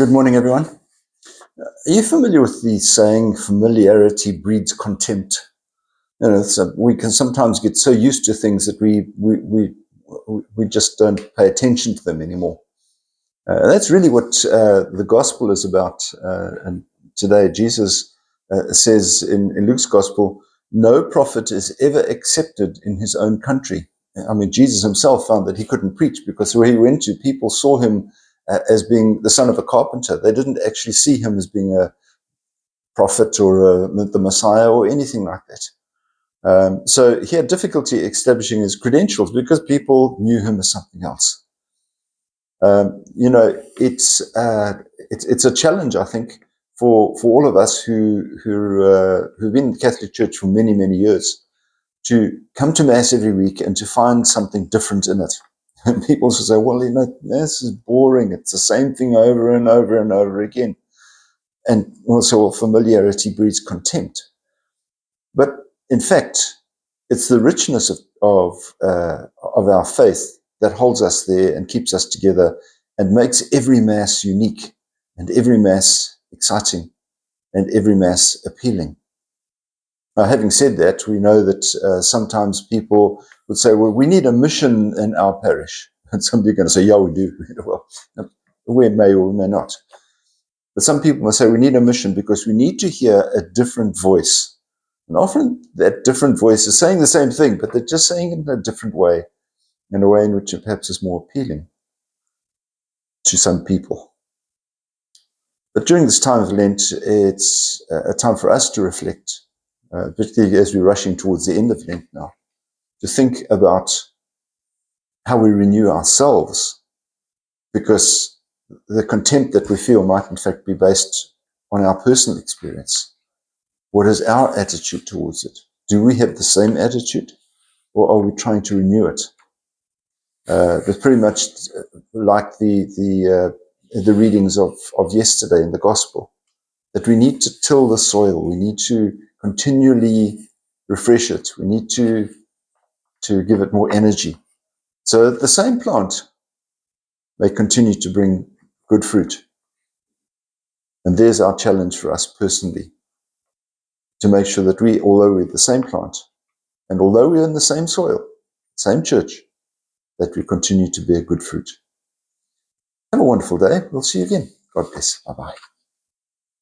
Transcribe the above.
Good morning, everyone. Are you familiar with the saying, familiarity breeds contempt? So we can sometimes get so used to things that we just don't pay attention to them anymore. That's really what the gospel is about. And today, Jesus says in Luke's gospel, no prophet is ever accepted in his own country. I mean, Jesus himself found that he couldn't preach because where he went to, people saw him as being the son of a carpenter. They didn't actually see him as being a prophet or the Messiah or anything like that. So he had difficulty establishing his credentials because people knew him as something else. It's a challenge, I think, for all of us who've been in the Catholic Church for many, many years, to come to Mass every week and to find something different in it. And people say, well, Mass is boring. It's the same thing over and over and over again. And also familiarity breeds contempt. But in fact, it's the richness of our faith that holds us there and keeps us together and makes every Mass unique and every Mass exciting and every Mass appealing. Now, having said that, we know that sometimes people would say, well, we need a mission in our parish. And somebody are going to say, yeah, we do. Well, we may or may not. But some people will say we need a mission because we need to hear a different voice. And often that different voice is saying the same thing, but they're just saying it in a different way, in a way in which it perhaps is more appealing to some people. But during this time of Lent, it's a time for us to reflect, particularly as we're rushing towards the end of Lent now, to think about how we renew ourselves, because the contempt that we feel might in fact be based on our personal experience. What is our attitude towards it? Do we have the same attitude, or are we trying to renew it? It's pretty much like the readings of yesterday in the gospel, that we need to till the soil. We need to continually refresh it. We need to give it more energy, so that the same plant may continue to bring good fruit. And there's our challenge for us personally, to make sure that we, although we're the same plant, and although we're in the same soil, same church, that we continue to bear good fruit. Have a wonderful day. We'll see you again. God bless. Bye-bye.